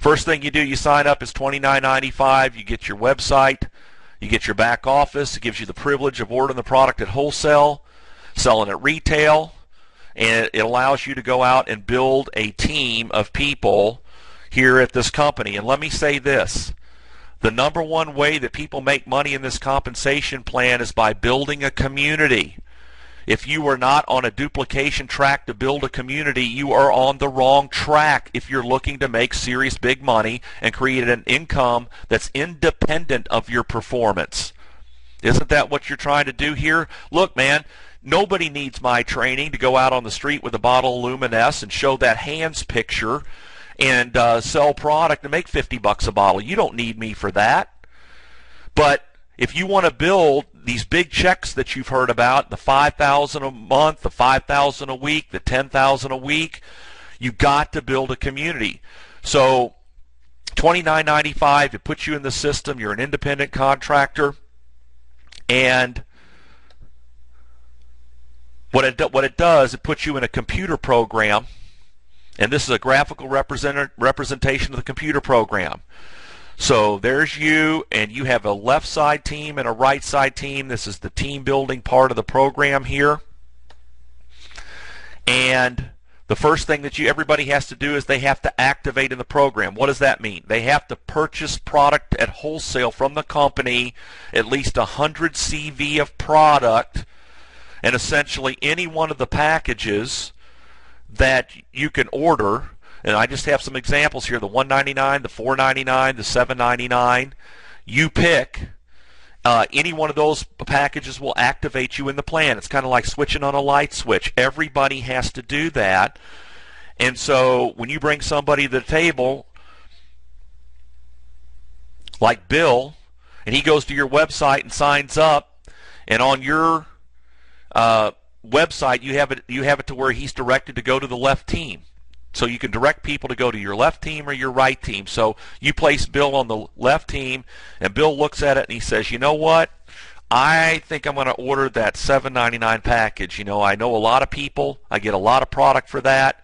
First thing you do, you sign up, is $29.95. You get your website, you get your back office. It gives you the privilege of ordering the product at wholesale, selling at retail, and it allows you to go out and build a team of people here at this company. And let me say this. The number one way that people make money in this compensation plan is by building a community. If you are not on a duplication track to build a community, you are on the wrong track if you're looking to make serious big money and create an income that's independent of your performance. Isn't that what you're trying to do here? Look, man, nobody needs my training to go out on the street with a bottle of Luminess and show that hands picture and sell product and make $50 a bottle. You don't need me for that. But if you want to build these big checks that you've heard about, the $5,000 a month, the $5,000 a week, the $10,000 a week, you got to build a community. So $29.95, it puts you in the system. You're an independent contractor, and what it does, it puts you in a computer program, and this is a graphical representation of the computer program. So there's you, and you have a left side team and a right side team. This is the team building part of the program here. And the first thing that everybody has to do is they have to activate in the program. What does that mean? They have to purchase product at wholesale from the company, at least 100 CV of product, and essentially any one of the packages that you can order. And I just have some examples here, the $199, the $499, the $799. You pick. Any one of those packages will activate you in the plan. It's kind of like switching on a light switch. Everybody has to do that. And so when you bring somebody to the table, like Bill, and he goes to your website and signs up, and on your website you have it to where he's directed to go to the left team. So you can direct people to go to your left team or your right team. So you place Bill on the left team, and Bill looks at it and he says, you know what? I think I'm going to order that $7.99 package. You know, I know a lot of people. I get a lot of product for that.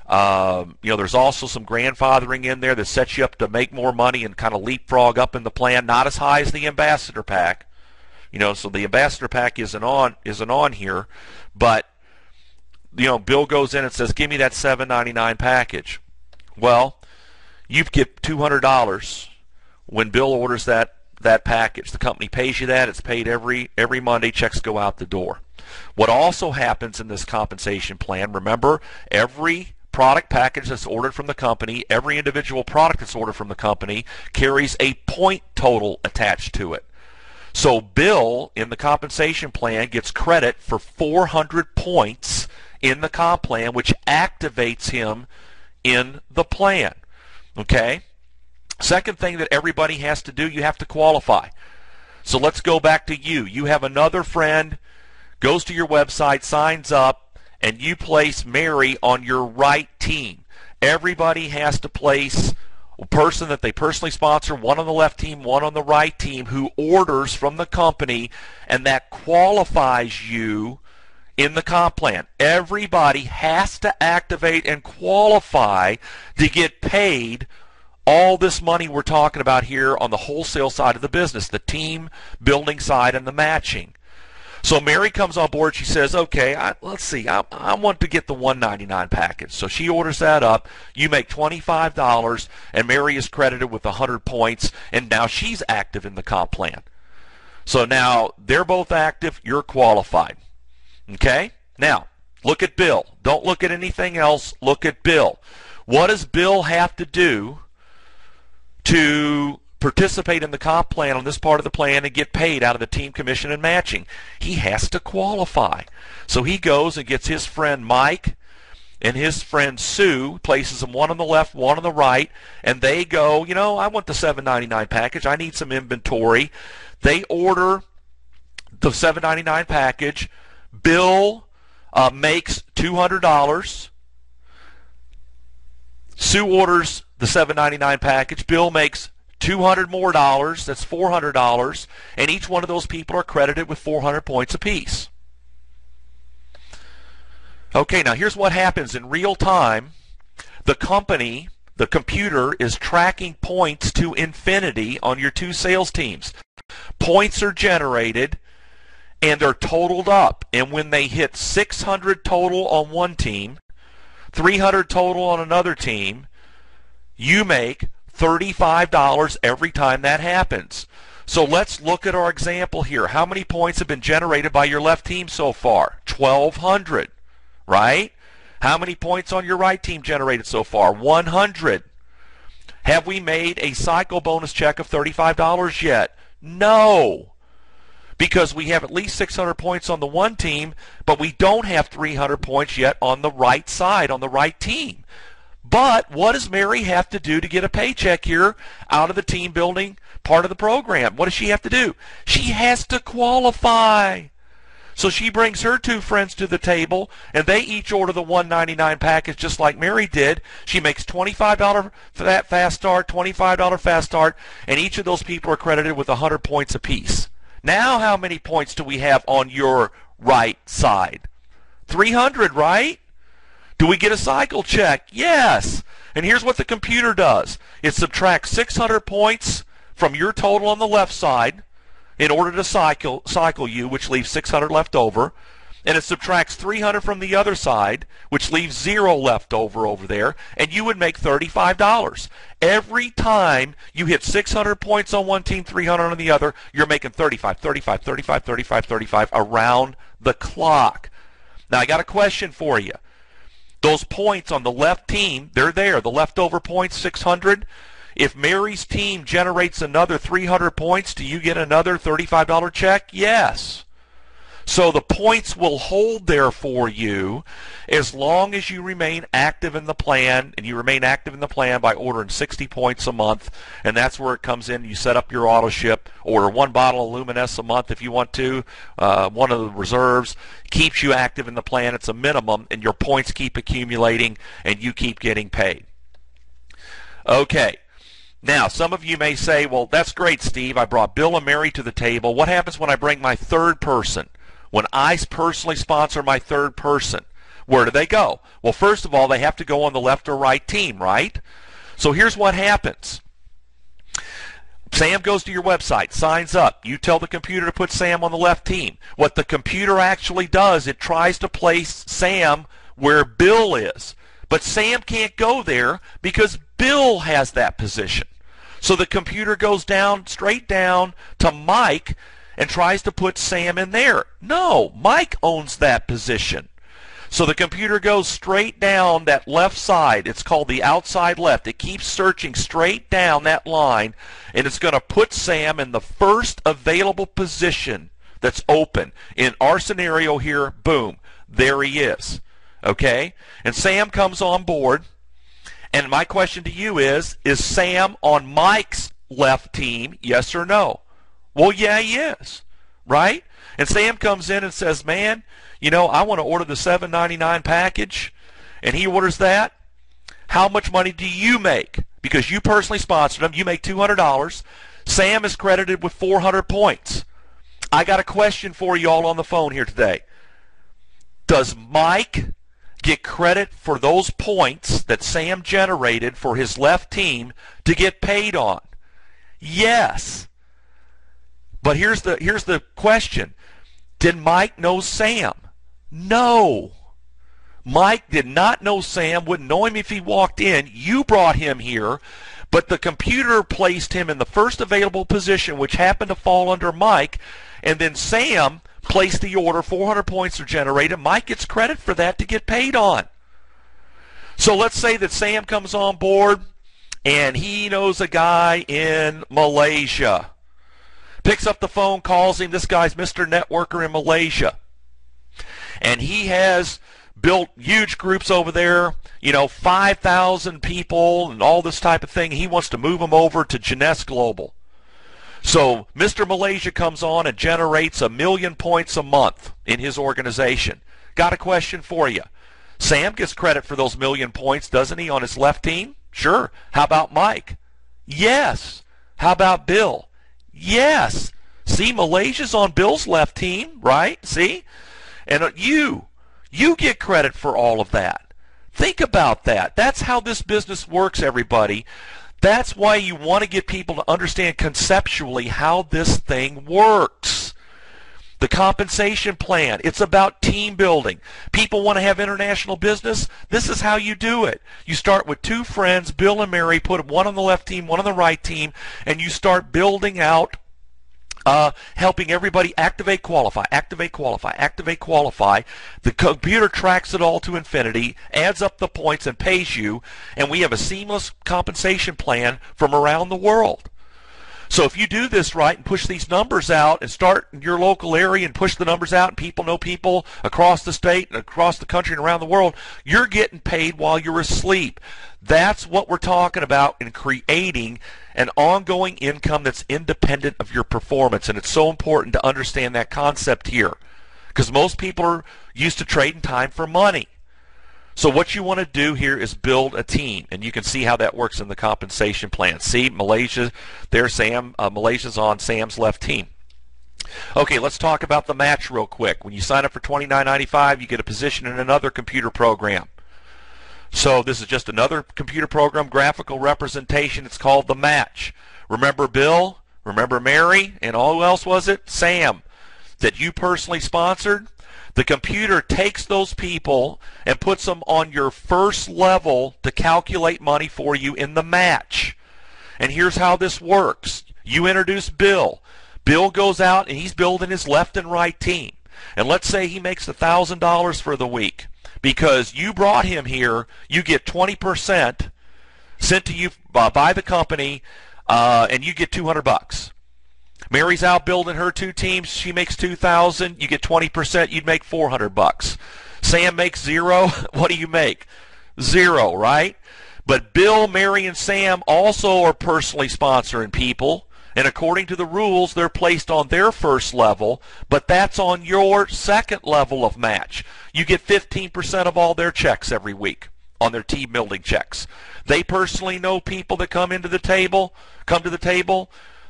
You know, there's also some grandfathering in there that sets you up to make more money and kind of leapfrog up in the plan. Not as high as the Ambassador Pack. You know, so the Ambassador Pack isn't on here, but you know, Bill goes in and says, give me that $7.99 package. Well, you get $200 when Bill orders that package. The company pays you that. It's paid every Monday. Checks go out the door. What also happens in this compensation plan, remember, every product package that's ordered from the company, every individual product that's ordered from the company carries a point total attached to it. So Bill, in the compensation plan, gets credit for 400 points in the comp plan, which activates him in the plan. Okay? Second thing that everybody has to do, you have to qualify. So let's go back to you. You have another friend, goes to your website, signs up, and you place Mary on your right team. Everybody has to place a person that they personally sponsor, one on the left team, one on the right team, who orders from the company, and that qualifies you in the comp plan. Everybody has to activate and qualify to get paid all this money we're talking about here on the wholesale side of the business, the team building side and the matching. So Mary comes on board. She says, okay, let's see, I want to get the $199 package. So she orders that up. You make $25, and Mary is credited with 100 points, and now she's active in the comp plan. So now they're both active. You're qualified. Okay? Now, look at Bill. Don't look at anything else. Look at Bill. What does Bill have to do to participate in the comp plan on this part of the plan and get paid out of the team commission and matching? He has to qualify. So he goes and gets his friend Mike and his friend Sue, places them one on the left, one on the right, and they go, you know, I want the $7.99 package. I need some inventory. They order the $7.99 package. Bill makes $200. Sue orders the $7.99 package. Bill makes $200 more. That's $400, and each one of those people are credited with 400 points apiece. Okay, now here's what happens in real time. The company The computer is tracking points to infinity on your two sales teams. Points are generated and they're totaled up. And when they hit 600 total on one team, 300 total on another team, you make $35 every time that happens. So let's look at our example here. How many points have been generated by your left team so far? 1,200, right? How many points on your right team generated so far? 100. Have we made a cycle bonus check of $35 yet? No, because we have at least 600 points on the one team, but we don't have 300 points yet on the right side, on the right team. But what does Mary have to do to get a paycheck here out of the team building part of the program? What does she have to do? She has to qualify. So she brings her two friends to the table, and they each order the $199 package just like Mary did. She makes $25 for that fast start, $25 fast start, and each of those people are credited with 100 points apiece. Now how many points do we have on your right side? 300, right? Do we get a cycle check? Yes. And here's what the computer does. It subtracts 600 points from your total on the left side in order to cycle you, which leaves 600 left over. And it subtracts 300 from the other side, which leaves 0 left over there, and you would make $35. Every time you hit 600 points on one team, 300 on the other, you're making 35, 35, 35, 35, 35 around the clock. Now, I got a question for you. Those points on the left team, they're there. The leftover points, 600. If Mary's team generates another 300 points, do you get another $35 check? Yes. So the points will hold there for you as long as you remain active in the plan, and you remain active in the plan by ordering 60 points a month, and that's where it comes in. You set up your auto ship, order one bottle of Luminess a month if you want to, one of the reserves, keeps you active in the plan. It's a minimum, and your points keep accumulating, and you keep getting paid. Okay. Now, some of you may say, well, that's great, Steve. I brought Bill and Mary to the table. What happens when I bring my third person? When I personally sponsor my third person, where do they go? Well, first of all, they have to go on the left or right team, right? So here's what happens. Sam goes to your website, signs up. You tell the computer to put Sam on the left team. What the computer actually does, it tries to place Sam where Bill is. But Sam can't go there because Bill has that position. So the computer goes down, straight down to Mike, and tries to put Sam in there. No, Mike owns that position. So the computer goes straight down that left side. It's called the outside left. It keeps searching straight down that line, and it's going to put Sam in the first available position that's open. In our scenario here, boom, there he is. Okay? And Sam comes on board, and my question to you is Sam on Mike's left team, yes or no? Well, yeah, he is, right? And Sam comes in and says, man, you know, I want to order the $7.99 package, and he orders that. How much money do you make? Because you personally sponsored him, you make $200. Sam is credited with 400 points. I got a question for you all on the phone here today. Does Mike get credit for those points that Sam generated for his left team to get paid on? Yes. But here's the question. Did Mike know Sam? No. Mike did not know Sam, wouldn't know him if he walked in. You brought him here, but the computer placed him in the first available position, which happened to fall under Mike, and then Sam placed the order. 400 points are generated. Mike gets credit for that to get paid on. So let's say that Sam comes on board, and he knows a guy in Malaysia. Picks up the phone, calls him. This guy's Mr. Networker in Malaysia. And he has built huge groups over there, 5,000 people and all this type of thing. He wants to move them over to Jeunesse Global. So Mr. Malaysia comes on and generates 1 million points a month in his organization. Got a question for you. Sam gets credit for those 1 million points, doesn't he, on his left team? Sure. How about Mike? Yes. How about Bill? Yes. See, Malaysia's on Bill's left team, right? See? And you get credit for all of that. Think about that. That's how this business works, everybody. That's why you want to get people to understand conceptually how this thing works. The compensation plan, it's about team building. People want to have international business. This is how you do it. You start with two friends, Bill and Mary, put one on the left team, one on the right team, and you start building out, helping everybody activate, qualify, activate, qualify, activate, qualify. The computer tracks it all to infinity, adds up the points, and pays you, and we have a seamless compensation plan from around the world. So if you do this right and push these numbers out and start in your local area and push the numbers out and people know people across the state and across the country and around the world, you're getting paid while you're asleep. That's what we're talking about in creating an ongoing income that's independent of your performance. And it's so important to understand that concept here because most people are used to trading time for money. So what you want to do here is build a team, and you can see how that works in the compensation plan. See, Malaysia, there's Sam. Malaysia's on Sam's left team. Okay, let's talk about the match real quick. When you sign up for $29.95, you get a position in another computer program. So this is just another computer program, graphical representation. It's called the match. Remember Bill? Remember Mary? And who else was it? Sam, that you personally sponsored? The computer takes those people and puts them on your first level to calculate money for you in the match. And here's how this works. You introduce Bill. Bill goes out and he's building his left and right team. And let's say he makes $1,000 for the week. Because you brought him here, you get 20% sent to you by the company, and you get $200. Mary's out building her two teams. She makes $2,000. You get 20%. You'd make $400. Sam makes zero. What do you make? Zero, right? But Bill, Mary, and Sam also are personally sponsoring people. And according to the rules, they're placed on their first level, but that's on your second level of match. You get 15% of all their checks every week on their team building checks. They personally know people that come to the table.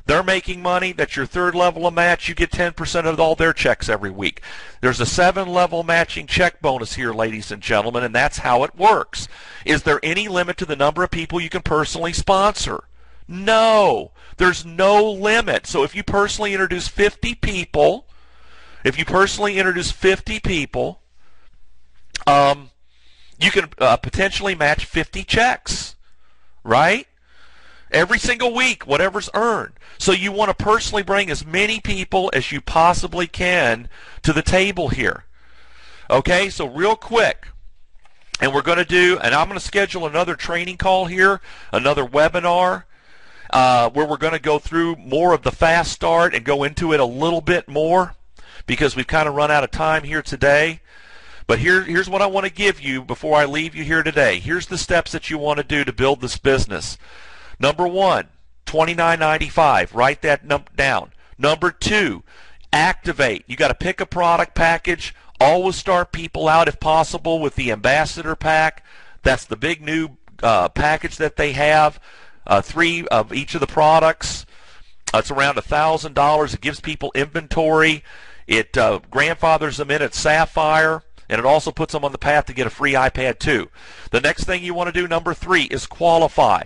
They're making money. That's your third level of match. You get 10% of all their checks every week. There's a 7-level matching check bonus here, ladies and gentlemen, and that's how it works. Is there any limit to the number of people you can personally sponsor? No. There's no limit. So if you personally introduce 50 people, you can potentially match 50 checks, right? Every single week, whatever's earned. So you want to personally bring as many people as you possibly can to the table here. Okay, so real quick, and I'm going to schedule another training call here, another webinar, where we're going to go through more of the fast start and go into it a little bit more because we've kind of run out of time here today. But here's what I want to give you before I leave you here today. Here's the steps that you want to do to build this business. Number one, $29.95. Write that down. Number two, activate. You got to pick a product package. Always start people out if possible with the ambassador pack. That's the big new package that they have. 3 of each of the products. It's around $1,000. It gives people inventory. It grandfathers them in at Sapphire. And it also puts them on the path to get a free iPad too. The next thing you want to do, number 3, is qualify.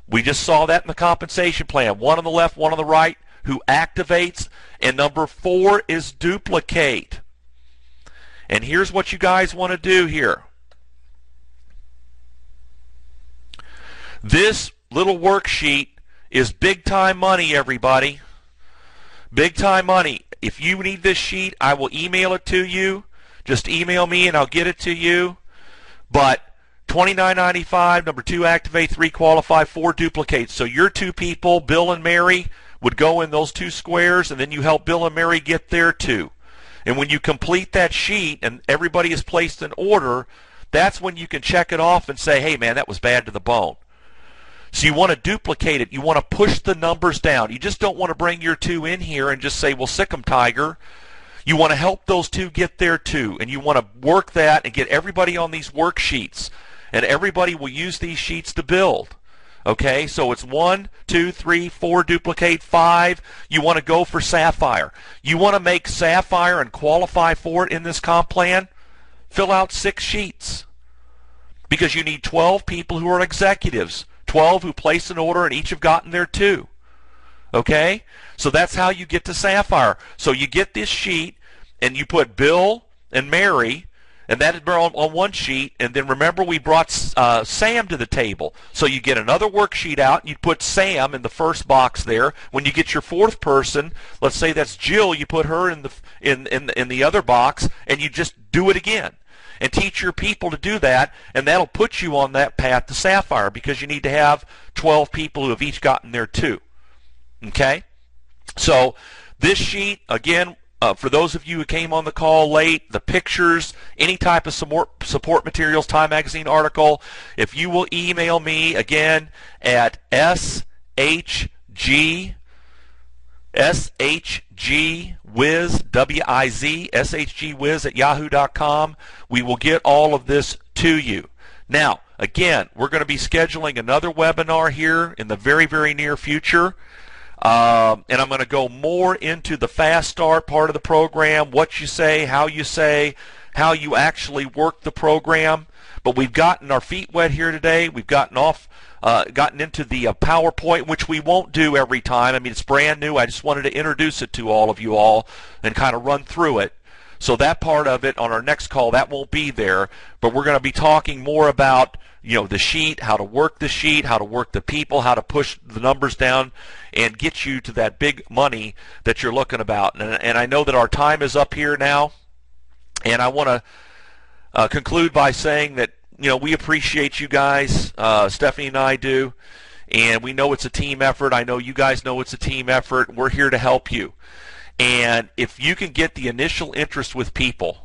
We just saw that in the compensation plan. One on the left, one on the right, who activates. And number 4 is duplicate. And here's what you guys want to do here. This little worksheet is big time money, everybody. Big time money. If you need this sheet, I will email it to you. Just email me and I'll get it to you. But $29.95, number 2, activate, 3, qualify, 4, duplicate. So your 2 people, Bill and Mary, would go in those 2 squares, and then you help Bill and Mary get their 2. And when you complete that sheet and everybody is placed in order, that's when you can check it off and say, hey man, that was bad to the bone. So you want to duplicate it. You want to push the numbers down. You just don't want to bring your 2 in here and just say, well, sick 'em, Tiger. You want to help those 2 get their 2, and you want to work that and get everybody on these worksheets. And everybody will use these sheets to build. Okay, so it's 1, 2, 3, 4, duplicate, 5. You want to go for Sapphire. You want to make Sapphire and qualify for it in this comp plan? Fill out 6 sheets. because you need 12 people who are executives, 12 who place an order, and each have gotten their 2. Okay? So that's how you get to Sapphire. So you get this sheet, and you put Bill and Mary, and that is on one sheet, and then remember we brought Sam to the table. So you get another worksheet out, and you put Sam in the first box there. When you get your 4th person, let's say that's Jill, you put her in the other box, and you just do it again. And teach your people to do that, and that'll put you on that path to Sapphire, because you need to have 12 people who have each gotten their 2. Okay? So this sheet, again, for those of you who came on the call late, the pictures, any type of support materials, Time Magazine article, if you will email me again at shgwiz, W-I-Z, shgwiz at yahoo.com, we will get all of this to you. Now, again, we're going to be scheduling another webinar here in the very, very near future. And I'm going to go more into the fast start part of the program, what you say, how you actually work the program. But we've gotten our feet wet here today. We've gotten into the PowerPoint, which we won't do every time. I mean, it's brand new. I just wanted to introduce it to all of you all and kind of run through it. So that part of it on our next call, that won't be there. But we're going to be talking more about, the sheet, how to work the sheet, how to work the people, how to push the numbers down and get you to that big money that you're looking about. And I know that our time is up here now, and I want to conclude by saying that, we appreciate you guys. Stephanie and I do, and we know it's a team effort. I know you guys know it's a team effort. We're here to help you. And if you can get the initial interest with people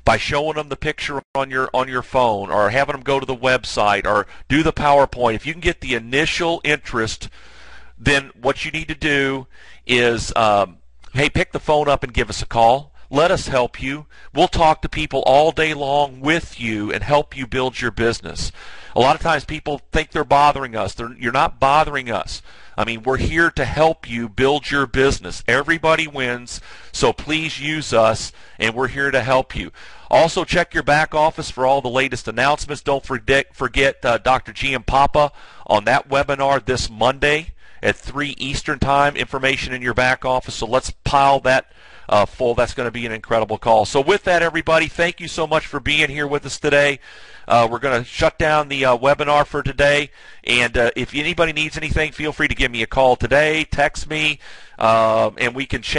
by showing them the picture on your phone, or having them go to the website, or do the PowerPoint, if you can get the initial interest, then what you need to do is, hey, pick the phone up and give us a call. Let us help you. We'll talk to people all day long with you and help you build your business. A lot of times people think they're bothering us. You're not bothering us. I mean, we're here to help you build your business. Everybody wins, so please use us, and we're here to help you. Also, check your back office for all the latest announcements. Don't forget Dr. G.M. Papa on that webinar this Monday at 3 Eastern Time. Information in your back office, so let's pile that full. That's going to be an incredible call. So with that, everybody, thank you so much for being here with us today. We're going to shut down the webinar for today, and if anybody needs anything, feel free to give me a call today, text me, and we can chat.